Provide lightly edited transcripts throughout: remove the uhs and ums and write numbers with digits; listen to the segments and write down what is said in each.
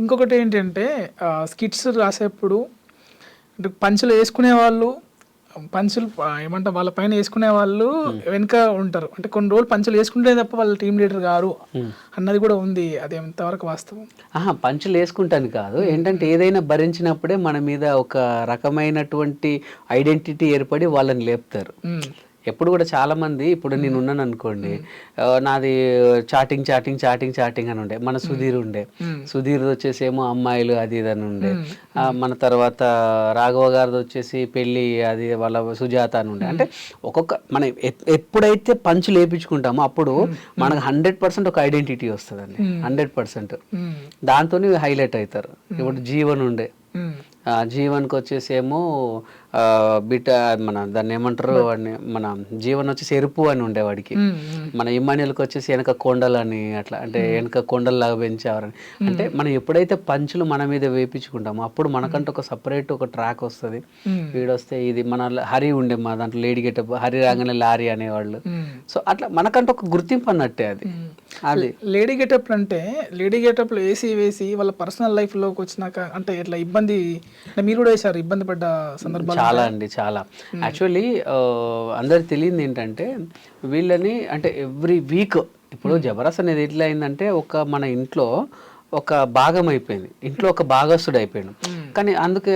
ఇంకొకటి ఏంటంటే స్కిట్స్ రాసేప్పుడు అంటే పంచులు వేసుకునే వాళ్ళు పంచులు ఏమంటారు వాళ్ళ పైన వేసుకునే వాళ్ళు వెనుక ఉంటారు. అంటే కొన్ని రోజులు పంచులు వేసుకుంటే తప్ప వాళ్ళ టీం లీడర్ గారు అన్నది కూడా ఉంది. అది ఎంతవరకు వాస్తవం? పంచులు వేసుకుంటాను కాదు, ఏంటంటే ఏదైనా భరించినప్పుడే మన మీద ఒక రకమైనటువంటి ఐడెంటిటీ ఏర్పడి వాళ్ళని లేపుతారు. ఎప్పుడు కూడా చాలా మంది, ఇప్పుడు నేను ఉన్నాను అనుకోండి, నాది చాటింగ్ చాటింగ్ చాటింగ్ చాటింగ్ అని ఉండే, మన సుధీర్ ఉండే, సుధీర్ వచ్చేసి ఏమో అమ్మాయిలు అది ఇది అని ఉండే, మన తర్వాత రాఘవ గారిది వచ్చేసి పెళ్ళి అది వాళ్ళ సుజాత అని ఉండే. అంటే ఒక్కొక్క మనం ఎప్పుడైతే పంచు లేపించుకుంటామో అప్పుడు మనకు 100% ఒక ఐడెంటిటీ వస్తుందండి. 100% దాంతో హైలైట్ అవుతారు. ఇప్పుడు జీవన్ ఉండే, జీవన్కి వచ్చేసి ఏమో బిట మన దాన్ని ఏమంటారు వాడిని, మన జీవన్ వచ్చేసి ఎరుపు అని ఉండేవాడికి, మన ఇమ్మాన్యుల్కి వచ్చేసి వెనక కొండలని అట్లా, అంటే వెనక కొండల్లాగా పెంచేవారని. అంటే మనం ఎప్పుడైతే పంచులు మన మీద వేయించుకుంటామో అప్పుడు మనకంటే ఒక సపరేట్ ఒక ట్రాక్ వస్తుంది. వీడొస్తే ఇది మన హరి ఉండే, మా దాంట్లో లేడీ గెటప్, హరి రాగానే లారీ అనేవాళ్ళు. సో అట్లా మనకంటే ఒక గుర్తింపు అన్నట్టే అది. అది లేడీ గెటప్ అంటే లేడీ గెటప్లో వేసి వాళ్ళ పర్సనల్ లైఫ్లోకి వచ్చినాక అంటే ఇట్లా ఇబ్బంది, మీరు కూడా వేసారు, ఇబ్బంది పడ్డ సందర్భాలు చాలా అండి, చాలా. యాక్చువల్లీ అందరికి తెలియదు ఏంటంటే వీళ్ళని అంటే ఎవ్రీ వీక్ ఇప్పుడు జబర్దస్త్ అనేది ఎట్లా అయిందంటే ఒక మన ఇంట్లో ఒక భాగం అయిపోయింది, ఇంట్లో ఒక భాగస్తుడు అయిపోయాడు. కానీ అందుకే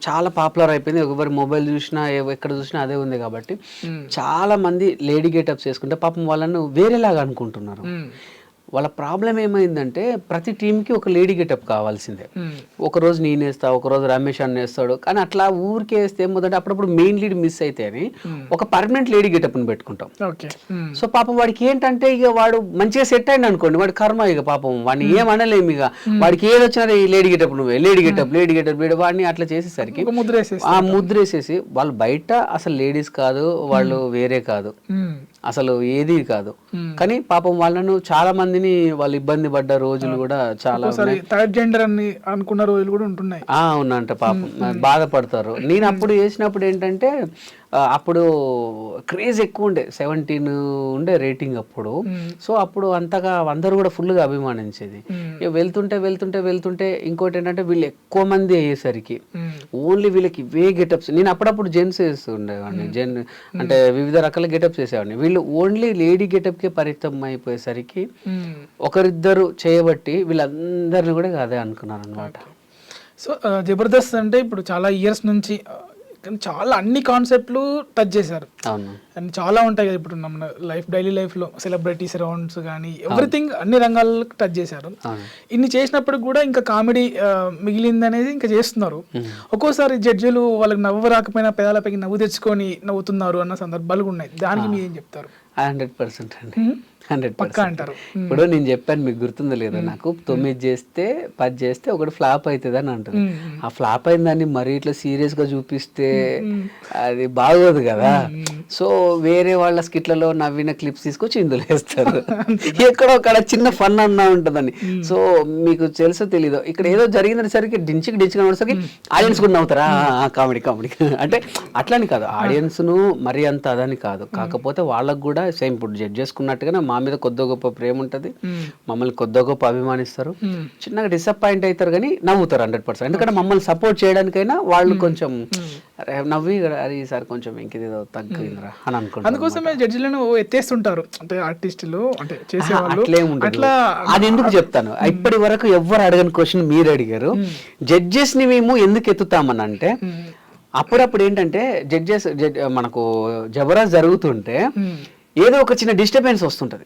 చాలా పాపులర్ అయిపోయింది. ఎవరి మొబైల్ చూసినా ఎక్కడ చూసినా అదే ఉంది కాబట్టి చాలా మంది లేడీ గెటప్స్ వేసుకుంటే పాపం వాళ్ళను వేరేలాగా అనుకుంటున్నారు. వాళ్ళ ప్రాబ్లం ఏమైందంటే ప్రతి టీంకి ఒక లేడీ గెటప్ కావాల్సిందే. ఒకరోజు నేను వేస్తా, ఒకరోజు రమేష్ అన్న వేస్తాడు. కానీ అట్లా ఊరికే వేస్తే ఏమవుతుందంటే అప్పుడప్పుడు మెయిన్ లీడ్ మిస్ అయితే అని ఒక పర్మనెంట్ లేడీ గెటప్ని పెట్టుకుంటాం. సో పాపం వాడికి ఏంటంటే ఇక వాడు మంచిగా సెట్ అయింది అనుకోండి, వాడి కర్మ ఇక పాపం వాడిని ఏమనలేము. ఇక వాడికి ఏది వచ్చినా ఈ లేడీ గెటప్ నువ్వే, లేడీ గెటప్ వాడిని అట్లా చేసేసరికి ఆ ముద్రేసేసి వాళ్ళు బయట అసలు లేడీస్ కాదు, వాళ్ళు వేరే కాదు, అసలు ఏది కాదు. కానీ పాపం వాళ్ళను చాలా మందిని వాళ్ళు ఇబ్బంది పడ్డ రోజులు కూడా చాలా థర్డ్ జెండర్ అని అనుకున్న రోజులు కూడా ఉంటున్నాయి. అవునంట, పాపం బాధపడతారు. నేను అప్పుడు చేసినప్పుడు ఏంటంటే అప్పుడు క్రేజ్ ఎక్కువ ఉండే, 17 ఉండే రేటింగ్ అప్పుడు. సో అప్పుడు అంతగా అందరూ కూడా ఫుల్గా అభిమానించేది. ఇక వెళ్తుంటే ఇంకోటి ఏంటంటే వీళ్ళు ఎక్కువ మంది అయ్యేసరికి ఓన్లీ వీళ్ళకి ఇవే గెటప్స్. నేను అప్పుడప్పుడు జెంట్స్ వేస్తుండేవాడిని, అంటే వివిధ రకాల గెటప్స్ వేసేవాడిని. వీళ్ళు ఓన్లీ లేడీ గెటప్కే పరిమితం అయిపోయేసరికి ఒకరిద్దరు చేయబట్టి వీళ్ళందరినీ కూడా అదే అనుకున్నాను అనమాట. సో జబర్దస్త్ అంటే ఇప్పుడు చాలా ఇయర్స్ నుంచి చాలా అన్ని కాన్సెప్ట్లు టచ్ చేశారు. అండ్ చాలా ఉంటాయి కదా ఇప్పుడు మన డైలీ లైఫ్లో సెలబ్రిటీస్ రౌండ్స్ కానీ ఎవ్రీథింగ్ అన్ని రంగాలకు టచ్ చేశారు. ఇన్ని చేసినప్పుడు కూడా ఇంకా కామెడీ మిగిలింది అనేది ఇంకా చేస్తున్నారు. ఒక్కోసారి జడ్జిలు వాళ్ళకి నవ్వు రాకపోయినా పెదాలపైకి నవ్వు తెచ్చుకొని నవ్వుతున్నారు అన్న సందర్భాలు ఉన్నాయి. దానికి మీరు ఏం చెప్తారు? 100% అండి, 100% అంటారు. ఇప్పుడు నేను చెప్పాను, మీకు గుర్తుందో లేదో, నాకు 9 చేస్తే 10 చేస్తే ఒకటి ఫ్లాప్ అవుతుంది అని అంటారు. ఆ ఫ్లాప్ అయిన దాన్ని మరీ ఇట్లా సీరియస్ గా చూపిస్తే అది బాగోదు కదా. సో వేరే వాళ్ళ స్కిట్లలో నవ్విన క్లిప్స్ తీసుకొచ్చి ఇందులో వేస్తారు. ఎక్కడో అక్కడ చిన్న ఫన్ అన్నా ఉంటుందని. సో మీకు తెలుసో తెలీదో, ఇక్కడ ఏదో జరిగిందని సరికి డించికి నడిసరికి ఆడియన్స్ కూడా నవ్వుతారా, కామెడీ అంటే అట్లని కాదు, ఆడియన్స్ ను మరీ అంత అదని కాదు. కాకపోతే వాళ్ళకు కూడా సేమ్ ఇప్పుడు జడ్జ్ చేసుకున్నట్టుగానే మా మీద కొద్ది గొప్ప ప్రేమ ఉంటుంది, మమ్మల్ని కొద్ది గొప్ప అభిమానిస్తారు, చిన్నగా డిసప్పాయింట్ అవుతారు కానీ నవ్వుతారు 100%. ఎందుకంటే మమ్మల్ని సపోర్ట్ చేయడానికైనా వాళ్ళు కొంచెం నవ్వి అరే ఈసారి కొంచెం ఇంకేదో తగ్గిందిరా అని అనుకుంటారు. అందుకోసమే జడ్జిలను ఎత్తేస్తుంటారు, అంటే ఆర్టిస్టులు అంటే చేసేవాళ్ళు. అట్లా అది ఎందుకు చెప్తాను, ఇప్పటి వరకు ఎవరు అడగని క్వశ్చన్ మీరు అడిగారు. జడ్జెస్ ని మేము ఎందుకు ఎత్తుతామని అంటే అప్పుడప్పుడు ఏంటంటే మనకు జబర్దస్త్ జరుగుతుంటే ఏదో ఒక చిన్న డిస్టర్బెన్స్ వస్తుంటది.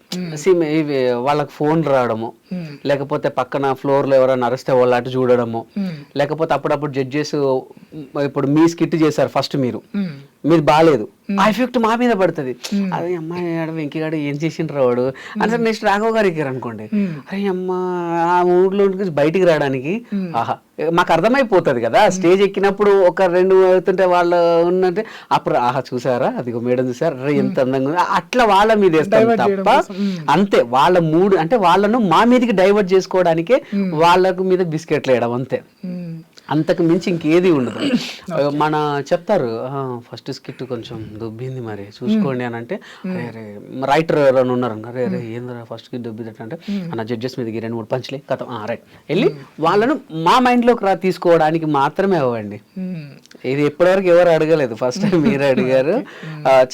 వాళ్ళకి ఫోన్ రావడము, లేకపోతే పక్కన ఫ్లోర్ లో ఎవరైనా అరెస్ట్ వాళ్ళు అటు చూడడము, లేకపోతే అప్పుడప్పుడు జడ్జెస్ ఇప్పుడు మీ స్కిట్ చేశారు ఫస్ట్, మీరు బాగాలేదు, ఆ ఎఫెక్ట్ మా మీద పడుతుంది. అదే అమ్మాయి వెంకీగాడు ఏం చేసిండ్రు వాడు అంటే నెక్స్ట్ రాఘవ్ గారు ఎక్కారు అనుకోండి, అరే అమ్మ ఆ ఊర్లో బయటికి రావడానికి ఆహా మాకు అర్థమైపోతుంది కదా. స్టేజ్ ఎక్కినప్పుడు ఒక 2 అవుతుంటే వాళ్ళు ఉన్నట్టే అప్పుడు ఆహా చూసారా అది మేడం చూసారా అరే ఎంత అందంగా ఉంది, అట్లా వాళ్ళ మీద వేస్తారు తప్ప అంతే. వాళ్ళ మూడు అంటే వాళ్ళను మా మీదకి డైవర్ట్ చేసుకోవడానికే వాళ్ళకు మీద బిస్కెట్లు వేయడం అంతే. అంతకు మించి ఇంకేది ఉండదు. మన చెప్తారు ఫస్ట్ స్కిట్ కొంచెం దుబ్బింది మరి చూసుకోండి అని అంటే, అరే రైటర్ ఎవరైనా ఉన్నారు అరే అరే ఏంద్రా ఫస్ట్ స్కిట్ దుబ్బిందట అంటే, అన్న జడ్జెస్ మీదకి 2-3 పంచులే కథ రైట్ వెళ్ళి వాళ్ళను మా మైండ్లోకి తీసుకోవడానికి మాత్రమే అవ్వండి. ఇది ఎప్పటివరకు ఎవరు అడగలేదు, ఫస్ట్ టైం మీరు అడిగారు.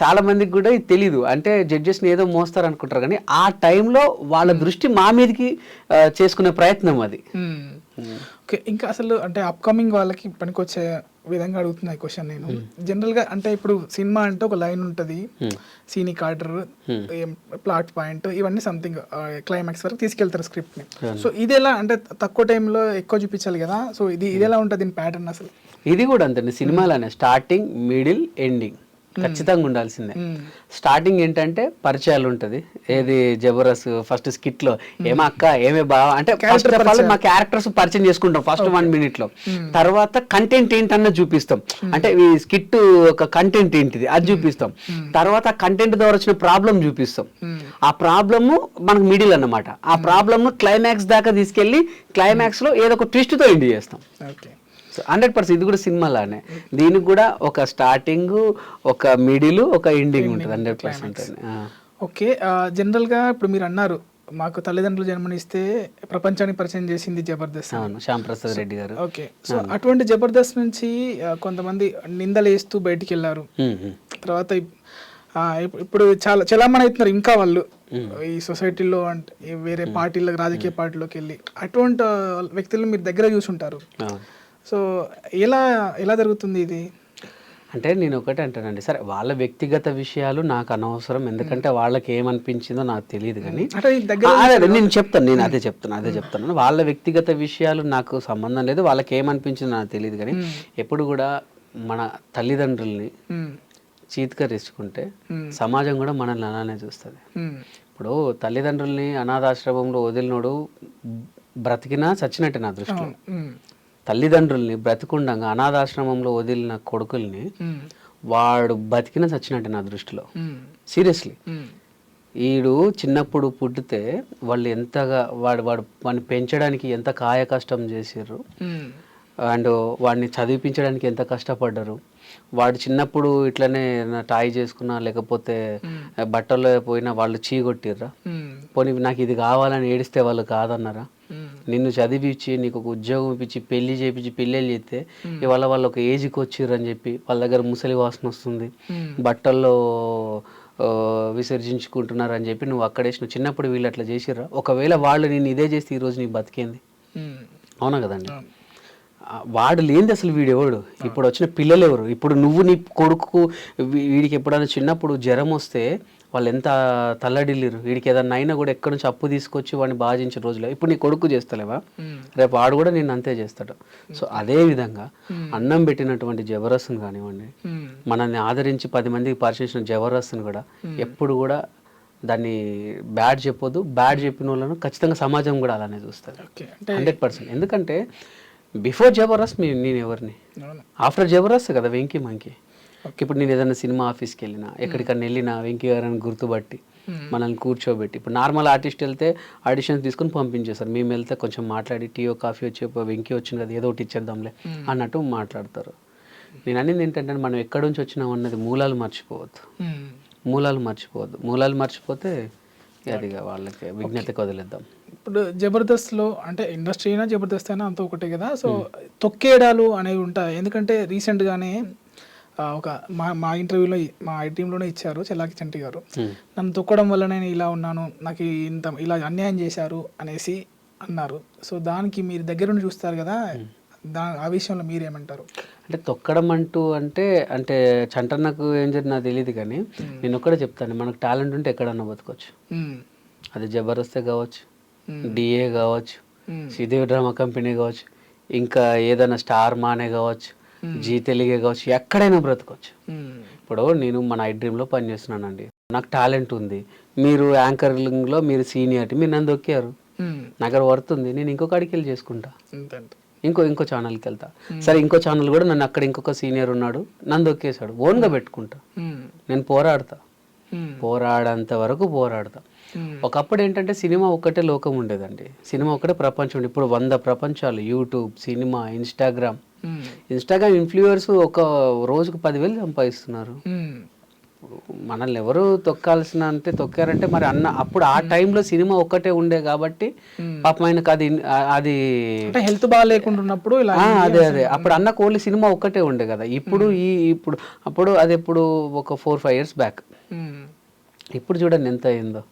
చాలా మందికి కూడా ఇది తెలీదు, అంటే జడ్జెస్ని ఏదో మోస్తారు అనుకుంటారు, కానీ ఆ టైంలో వాళ్ళ దృష్టి మా మీదకి చేసుకునే ప్రయత్నం అది. ఓకే, ఇంకా అసలు అంటే అప్కమింగ్ వాళ్ళకి పనికొచ్చే విధంగా అడుగుతున్నా ఈ క్వశ్చన్ నేను. జనరల్గా అంటే ఇప్పుడు సినిమా అంటే ఒక లైన్ ఉంటుంది, సీనిక్ ఆర్డర్, ప్లాట్ పాయింట్, ఇవన్నీ సంథింగ్ క్లైమాక్స్ వరకు తీసుకెళ్తారు స్క్రిప్ట్ని. సో ఇది ఎలా అంటే తక్కువ టైంలో ఎక్కువ చూపించాలి కదా, సో ఇది ఎలా ఉంటుంది దీని ప్యాటర్న్ అసలు? ఇది కూడా అంతే సినిమాలోనే, స్టార్టింగ్ మిడిల్ ఎండింగ్ ఖచ్చితంగా ఉండాల్సిందే. స్టార్టింగ్ ఏంటంటే పరిచయాలు ఉంటుంది, ఏది జబర్దస్త్ ఫస్ట్ స్కిట్ లో ఏమో అక్క ఏమే బావ అంటే ఫస్ట్ ఆఫ్ ఆల్ మా క్యారెక్టర్స్ పరిచయం చేసుకుంటాం ఫస్ట్ 1 minute లో. తర్వాత కంటెంట్ ఏంటన్నా చూపిస్తాం, అంటే ఈ స్కిట్ ఒక కంటెంట్ ఏంటిది అది చూపిస్తాం. తర్వాత కంటెంట్ ద్వారా వచ్చిన ప్రాబ్లం చూపిస్తాం, ఆ ప్రాబ్లమ్ మనకు మిడిల్ అన్నమాట. ఆ ప్రాబ్లమ్ క్లైమాక్స్ దాకా తీసుకెళ్లి క్లైమాక్స్ లో ఏదో ఒక ట్విస్ట్ తో ఎండ్ చేస్తాం. 100% ఇది కూడా సినిమాలానే, దీనికి కూడా ఒక స్టార్టింగ్, ఒక మిడిల్, ఒక ఎండింగ్ ఉంటుంది 100%. ఓకే, జనరల్గా ఇప్పుడు మీరు అన్నారు మాకు తల్లిదండ్రులు జన్మనిస్తే ప్రపంచానికి పరిచయం చేసింది జబర్దస్త్. అవును, శ్యామ్ ప్రసాద్ రెడ్డి గారు. ఓకే, సో అటువంటి జబర్దస్త్ నుంచి కొంతమంది నిందలు వేస్తూ బయటికి వెళ్ళారు. తర్వాత ఇప్పుడు చాలా చలామణి అవుతున్నారు ఇంకా వాళ్ళు ఈ సొసైటీలో, అంటే వేరే పార్టీలకు, రాజకీయ పార్టీలోకి వెళ్ళి. అటువంటి వ్యక్తులను మీరు దగ్గర చూసుంటారు. సో ఎలా జరుగుతుంది ఇది? అంటే నేను ఒకటే అంటానండి, సరే వాళ్ళ వ్యక్తిగత విషయాలు నాకు అనవసరం, ఎందుకంటే వాళ్ళకి ఏమనిపించిందో నాకు తెలియదు. కానీ నేను చెప్తాను, నేను అదే చెప్తాను, వాళ్ళ వ్యక్తిగత విషయాలు నాకు సంబంధం లేదు, వాళ్ళకి ఏమనిపించిందో నాకు తెలియదు. కానీ ఎప్పుడు కూడా మన తల్లిదండ్రుల్ని చీత్కరించుకుంటే సమాజం కూడా మనల్ని అలానే చూస్తుంది. ఇప్పుడు తల్లిదండ్రుల్ని అనాథాశ్రమంలో వదిలినోడు బ్రతికినా చచ్చినట్టే నా దృష్టిలో. తల్లిదండ్రుల్ని బ్రతికుండగా అనాథాశ్రమంలో వదిలిన కొడుకుల్ని వాడు బతికిన చచ్చినట్టు నా దృష్టిలో. సీరియస్లీ, వీడు చిన్నప్పుడు పుట్టితే వాళ్ళు ఎంతగా వాడిని పెంచడానికి ఎంత కాయ కష్టం చేసారు, అండ్ వాడిని చదివించడానికి ఎంత కష్టపడ్డారు. వాడు చిన్నప్పుడు ఇట్లనే టాయ్ చేసుకున్నా లేకపోతే బట్టల్లో పోయినా వాళ్ళు చీగొట్టిర్రా, పోనీ నాకు ఇది కావాలని ఏడిస్తే వాళ్ళు కాదన్నారా? నిన్ను చదివించి నీకు ఒక ఉద్యోగం ఇప్పించి పెళ్లి చేయించి పెళ్ళిళ్ళు చేస్తే ఇవాళ వాళ్ళు ఒక ఏజ్కి వచ్చిర్రు అని చెప్పి వాళ్ళ దగ్గర ముసలి వాసన వస్తుంది, బట్టల్లో విసర్జించుకుంటున్నారు అని చెప్పి నువ్వు అక్కడేసి చిన్నప్పుడు వీళ్ళు అట్లా చేసిర్రా? ఒకవేళ వాళ్ళు నేను ఇదే చేస్తే ఈరోజు నీ బతికేంది? అవునా కదండి? వాడు లేనిది అసలు వీడెవడు? ఇప్పుడు వచ్చిన పిల్లలు ఎవరు? ఇప్పుడు నువ్వు నీ కొడుకు వీడికి ఎప్పుడైనా చిన్నప్పుడు జ్వరం వస్తే వాళ్ళు ఎంత తల్లడిల్లిరు, వీడికి ఏదన్నా అయినా కూడా ఎక్కడి నుంచి అప్పు తీసుకొచ్చి వాడిని బాధించిన రోజులో ఇప్పుడు నీ కొడుకు చేస్తలేవా? రేపు వాడు కూడా నేను అంతే చేస్తాడు. సో అదే విధంగా అన్నం పెట్టినటువంటి జబర్దస్త్ని కానివ్వండి, మనల్ని ఆదరించి 10 మందికి పరిచయించిన జబర్దస్త్ని కూడా ఎప్పుడు కూడా దాన్ని బ్యాడ్ చెప్పొద్దు. బ్యాడ్ చెప్పిన వాళ్ళను ఖచ్చితంగా సమాజం కూడా అలానే చూస్తుంది 100%. ఎందుకంటే బిఫోర్ జబర్దస్త్ నేను ఎవరిని, ఆఫ్టర్ జబర్దస్త్ కదా వెంకీ మంకీ. ఇప్పుడు నేను ఏదైనా సినిమా ఆఫీస్కి వెళ్ళినా, ఎక్కడికన్నా వెళ్ళినా వెంకీ గారిని గుర్తుపట్టి మనల్ని కూర్చోబెట్టి, ఇప్పుడు నార్మల్ ఆర్టిస్ట్ వెళ్తే ఆడిషన్స్ తీసుకుని పంపించేస్తారు, మేము వెళ్తే కొంచెం మాట్లాడి టీయో కాఫీ వచ్చి వెంకీ వచ్చింది కదా ఏదో ఒకటి ఇచ్చేద్దాంలే అన్నట్టు మాట్లాడతారు. నేను అనేది ఏంటంటే మనం ఎక్కడి నుంచి వచ్చినాం అన్నది మూలాలు మర్చిపోవద్దు. మూలాలు మర్చిపోతే అదిగా వాళ్ళకి విజ్ఞతకు వదిలేద్దాం. ఇప్పుడు జబర్దస్త్లో అంటే ఇండస్ట్రీ అయినా జబర్దస్త్ అయినా అంతా ఒకటే కదా, సో తొక్కేడాలు అనేవి ఉంటాయి. ఎందుకంటే రీసెంట్గానే ఒక మా ఇంటర్వ్యూలో మా టీంలోనే ఇచ్చారు చెల్లాకి చంటి గారు, నన్ను తొక్కడం వల్ల నేను ఇలా ఉన్నాను, నాకు ఇలా అన్యాయం చేశారు అనేసి అన్నారు. సో దానికి మీరు దగ్గర నుండి చూస్తారు కదా, ఆ విషయంలో మీరేమంటారు? అంటే తొక్కడం అంటే చంటన్నకు ఏం జరిగింది నాకు తెలియదు, కానీ నేను ఒక్కడే చెప్తాను, మనకు టాలెంట్ ఉంటే ఎక్కడన్నా బతకొచ్చు. అది జబర్దస్తే కావచ్చు, డిఏ కావచ్చు, శ్రీదేవి డ్రామా కంపెనీ కావచ్చు, ఇంకా ఏదైనా స్టార్ మానే కావచ్చు, జీ తెలుగే కావచ్చు, ఎక్కడైనా బ్రతకొచ్చు. ఇప్పుడు నేను మన ఐడ్రీమ్లో పనిచేస్తున్నానండి, నాకు టాలెంట్ ఉంది, మీరు యాంకరింగ్లో మీరు సీనియారిటీ, మీరు నన్ను దొక్కారు, నాకు వర్త్ ఉంది, నేను ఇంకొక అడికి వెళ్ళి చేసుకుంటా, ఇంకో ఛానల్కి వెళ్తా. సరే ఇంకో ఛానల్ కూడా నన్ను అక్కడ ఇంకొక సీనియర్ ఉన్నాడు నన్ను దొక్కేశాడు, ఓన్గా పెట్టుకుంటా, నేను పోరాడంత వరకు పోరాడతా. ఒకప్పుడు ఏంటంటే సినిమా ఒక్కటే లోకం ఉండేదండి, సినిమా ఒక్కటే ప్రపంచం. ఇప్పుడు 100 ప్రపంచాలు, YouTube, cinema, Instagram, Instagram influencers ఒక రోజుకు 10,000 సంపాదిస్తున్నారు. మనల్ని ఎవరు తొక్కాల్సిన అంటే తొక్కారంటే మరి అప్పుడు ఆ టైంలో సినిమా ఒక్కటే ఉండే కాబట్టి పాపం ఆయనకు అది హెల్త్ బాగా లేకుండా ఉన్నప్పుడు ఇలా అదే అప్పుడు అన్నకు ఓన్లీ సినిమా ఒక్కటే ఉండే కదా. ఇప్పుడు అప్పుడు అది ఎప్పుడు ఒక 4-5 years బ్యాక్. ఇప్పుడు చూడండి ఎంత అయిందో.